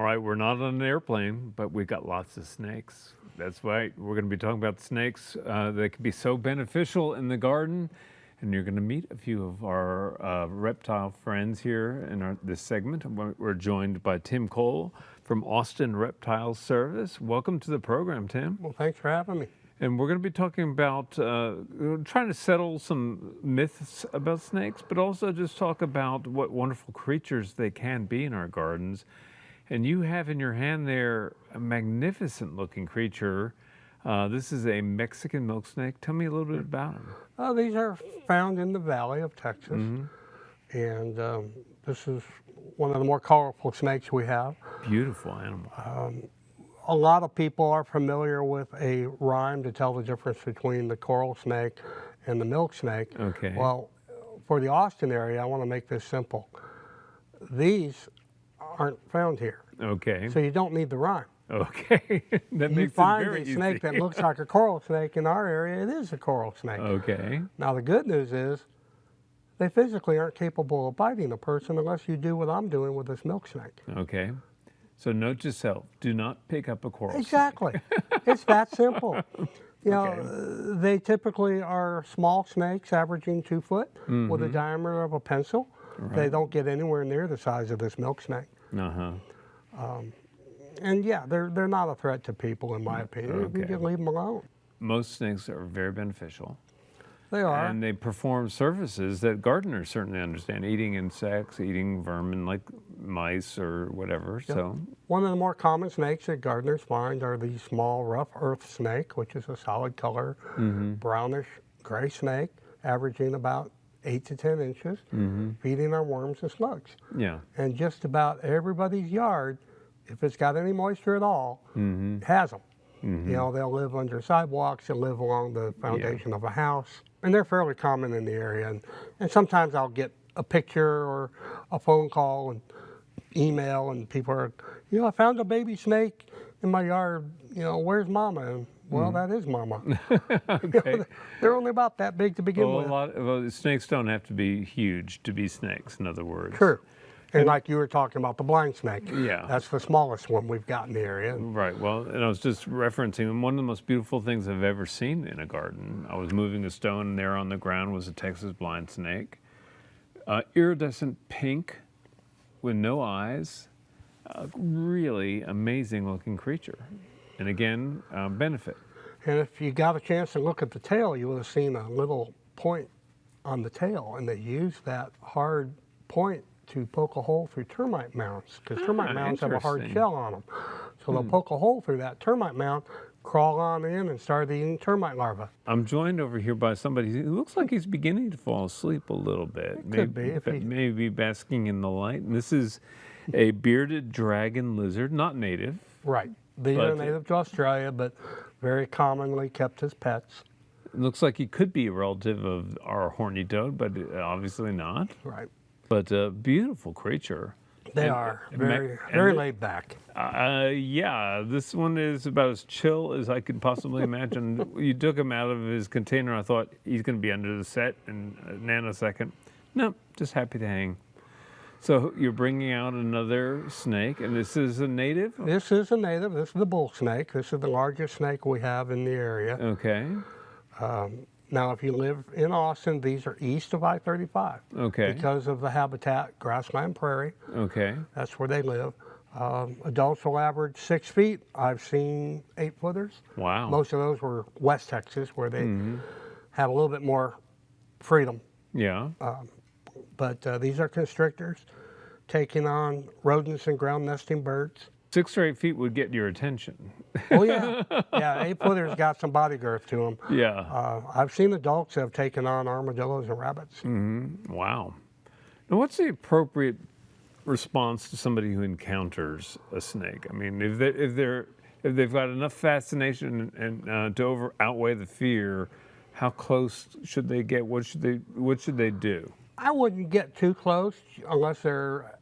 right, we're not on an airplane, but we got lots of snakes. That's right. We're going to be talking about snakes that can be so beneficial in the garden. And you're going to meet a few of our reptile friends here in this segment. We're joined by Tim Cole from Austin Reptile Service. Welcome to the program, Tim. Well, thanks for having me. And we're going to be talking about trying to settle some myths about snakes, but also just talk about what wonderful creatures they can be in our gardens. And you have in your hand there a magnificent looking creature. This is a Mexican milk snake. Tell me a little bit about him. These are found in the valley of Texas. And this is one of the more colorful snakes we have. Beautiful animal. A lot of people are familiar with a rhyme to tell the difference between the coral snake and the milk snake. Okay. Well, for the Austin area, I want to make this simple. These aren't found here. Okay. So you don't need the rhyme. Okay. That makes you find it very a snake easy. that looks like a coral snake in our area, it is a coral snake. Okay. Now the good news is they physically aren't capable of biting a person unless you do what I'm doing with this milk snake. Okay. So note to self, do not pick up a coral Exactly. It's that simple. You know, Okay. they typically are small snakes averaging 2 foot with a diameter of a pencil. Right. They don't get anywhere near the size of this milk snake. Uh-huh. And yeah, they're not a threat to people in my opinion. Okay. You can leave them alone. Most snakes are very beneficial. They are. And they perform services that gardeners certainly understand, eating insects, eating vermin like mice or whatever. Yep. So One of the more common snakes that gardeners find are the small rough earth snake, which is a solid color, brownish gray snake, averaging about 8 to 10 inches, feeding on worms and slugs. yeah. And just about everybody's yard, if it's got any moisture at all, has them. You know, they'll live under sidewalks, they'll live along the foundation of a house, and they're fairly common in the area. And sometimes I'll get a picture or a phone call and email, and people are, you know, I found a baby snake in my yard, you know, where's Mama? And, well, that is Mama. Okay. They're only about that big to begin with. Well, snakes don't have to be huge to be snakes, in other words. True. And like you were talking about the blind snake. Yeah. That's the smallest one we've got in the area. Right. Well, and I was just referencing one of the most beautiful things I've ever seen in a garden. I was moving a stone, and there on the ground was a Texas blind snake. Iridescent pink with no eyes. Really amazing looking creature. And again, benefit. And if you got a chance to look at the tail, you would have seen a little point on the tail, and they use that hard point to poke a hole through termite mounds, because termite mounds have a hard interesting. shell on them. So they'll poke a hole through that termite mound, crawl on in, and start eating termite larvae. I'm joined over here by somebody who looks like he's beginning to fall asleep a little bit. Could be, if he- maybe basking in the light. And this is a bearded dragon lizard, not native. Right. These But- are native to Australia, but very commonly kept as pets. It looks like he could be a relative of our horny toad, but obviously not. Right. But a beautiful creature. They And- are and very laid back. Yeah, this one is about as chill as I could possibly imagine. You took him out of his container. I thought he's going to be under the set in a nanosecond. No, just happy to hang. So you're bringing out another snake, and this is a native? This is a native. This is the bull snake. This is the largest snake we have in the area. Okay. Now, if you live in Austin, these are east of I-35. Okay. Because of the habitat, grassland prairie. Okay. That's where they live. Adults will average 6 feet. I've seen 8-footers. Wow. Most of those were West Texas, where they have a little bit more freedom. Yeah. But these are constrictors, taking on rodents and ground nesting birds. 6 or 8 feet would get your attention. Oh yeah, yeah. 8-footers got some body girth to them. Yeah. I've seen adults that have taken on armadillos and rabbits. Wow. Now, what's the appropriate response to somebody who encounters a snake? I mean, if they've got enough fascination and to outweigh the fear, how close should they get? What should they do? I wouldn't get too close unless they're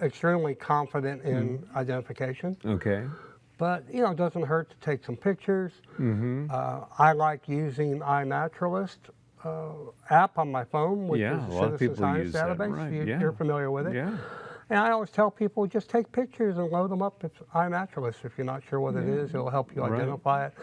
extremely confident in identification. Okay. But, you know, it doesn't hurt to take some pictures. I like using iNaturalist app on my phone, which Yeah, is a a lot of citizen people science use that, database. right, yeah. You're familiar with it. Yeah. And I always tell people, just take pictures and load them up. It's iNaturalist. If you're not sure what it is, it'll help you identify it.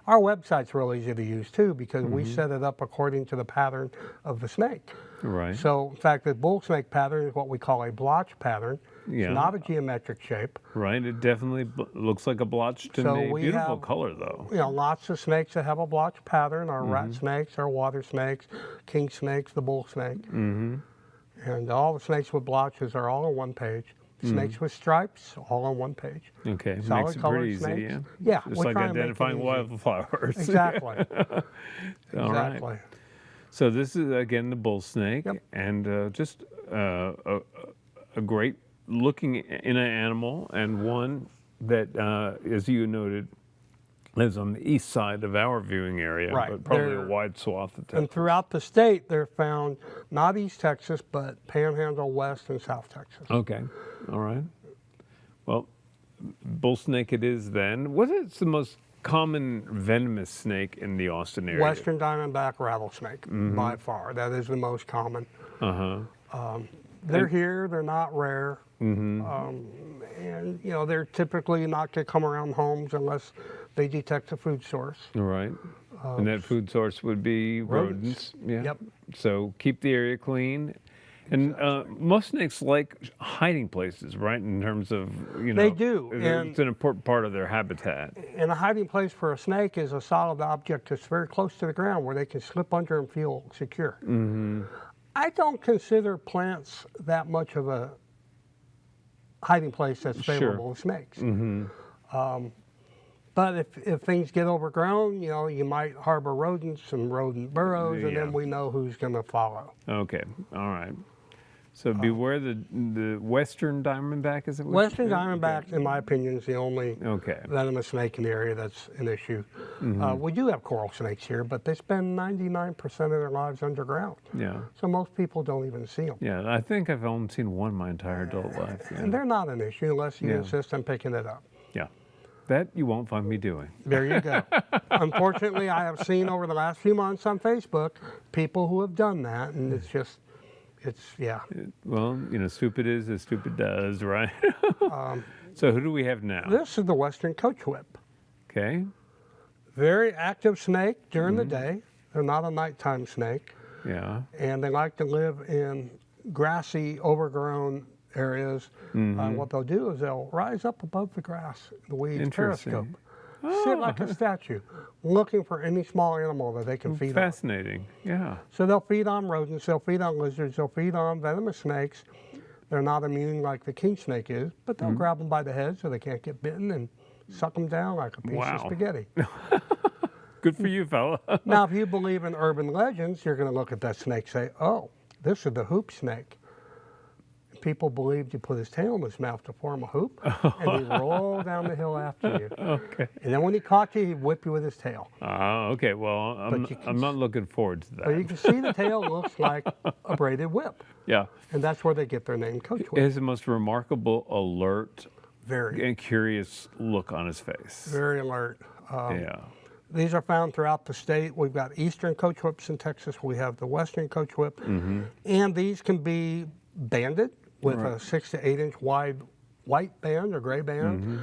Our website's real easy to use too, because we set it up according to the pattern of the snake. Right. So, in fact, the bull snake pattern is what we call a blotch pattern. Yeah. It's not a geometric shape. Right. It definitely looks like a blotch to So me. we Beautiful have, color, though. You know, lots of snakes that have a blotch pattern. Our rat snakes, our water snakes, king snakes, the bull snake. And all the snakes with blotches are all on one page. Snakes with stripes, all on one page. Okay, Solid makes it colored pretty easy, snakes. yeah? Yeah, Just we like try and make it identifying easy. wildflowers. Exactly. All right. Exactly. So this is, again, the bull snake, Yep. and just a great looking in an animal, and one that, as you noted, lives on the east side of our viewing area, Right. but probably They're- a wide swath of And throughout the state, they're found not East Texas, but Panhandle, West, and South Texas. Okay, all right. Well, bull snake it is then. What is the most common venomous snake in the Austin area? Western diamondback rattlesnake, by far. That is the most common. They're here. They're not rare. And, you know, they're typically not going to come around homes unless they detect a food source. All right. And that food source would be rodents. Yeah. Yep. So keep the area clean. And most snakes like hiding places, right? In terms of, you know. They do, It's an important part of their habitat. And a hiding place for a snake is a solid object that's very close to the ground where they can slip under and feel secure. I don't consider plants that much of a hiding place that's favorable to snakes. But if things get overgrown, you know, you might harbor rodents and rodent burrows, and Yeah. then we know who's going to follow. Okay. All right. So beware the western diamondback, is it? Western diamondback, in my opinion, is the only Okay. venomous snake in the area that's an issue. We do have coral snakes here, but they spend 99% of their lives underground. Yeah. So most people don't even see them. Yeah. I think I've only seen one my entire adult life. Yeah. And they're not an issue unless you Yeah. insist on picking it up. Yeah. That you won't find me doing. There you go. Unfortunately, I have seen over the last few months on Facebook people who have done that, and yeah. Well, you know, stupid is as stupid does, right? So who do we have now? This is the Western coach whip. Okay. Very active snake during the day. They're not a nighttime snake. Yeah. And they like to live in grassy, overgrown areas. What they'll do is they'll rise up above the grass, the weeds, Interesting. periscope, sit like a statue, looking for any small animal that they can feed on. Fascinating. Yeah. So they'll feed on rodents, they'll feed on lizards, they'll feed on venomous snakes. They're not immune like the king snake is, but they'll grab them by the head so they can't get bitten and suck them down like a piece Wow. of spaghetti. Good for you, fella. Now, if you believe in urban legends, you're going to look at that snake and say, oh, this is the hoop snake. People believed you put his tail in his mouth to form a hoop, and he'd roll down the hill after you. Okay. And then when he caught you, he'd whip you with his tail. Okay. Well, I'm not looking forward to that. But you can see the tail looks like a braided whip, Yeah. and that's where they get their name, coach It whip. has the most remarkable, alert, Very, and curious look on his face. very alert. Yeah. These are found throughout the state. We've got eastern coach whips in Texas. We have the western coach whip. And these can be banded with a 6 to 8 inch wide white band or gray band.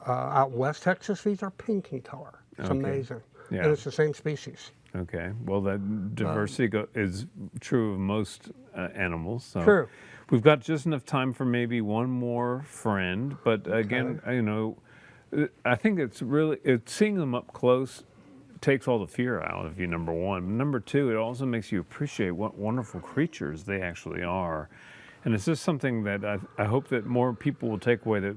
Out west Texas, these are pink in color. It's amazing. Yeah. And it's the same species. Okay. Well, that diversity is true of most animals. So True. We've got just enough time for maybe one more friend, but again, you know, I think seeing them up close takes all the fear out of you, number one. Number two, it also makes you appreciate what wonderful creatures they actually are. And it's just something that I hope that more people will take away, that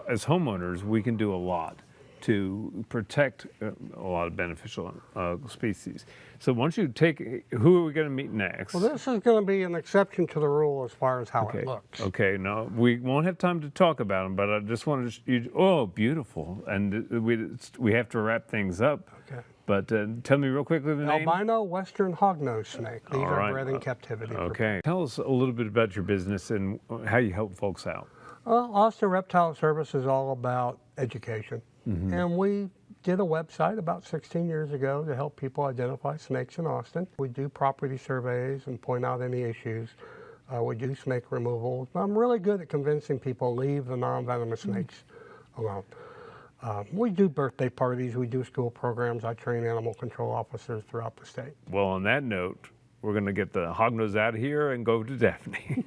as homeowners, we can do a lot to protect a lot of beneficial species. So once you who are we going to meet next? Well, this is going to be an exception to the rule as far as how it looks. Okay, no, we won't have time to talk about them, but I just wanted to, oh, beautiful. And we have to wrap things up. Okay. But tell me real quickly the name. Albino western hognose snake. These All are right. bred in captivity. Okay. Tell us a little bit about your business and how you help folks out. Well, Austin Reptile Service is all about education. And we did a website about 16 years ago to help people identify snakes in Austin. We do property surveys and point out any issues. We do snake removal. I'm really good at convincing people leave the non-venomous snakes alone. We do birthday parties. We do school programs. I train animal control officers throughout the state. Well, on that note, we're going to get the hognose out of here and go to Daphne.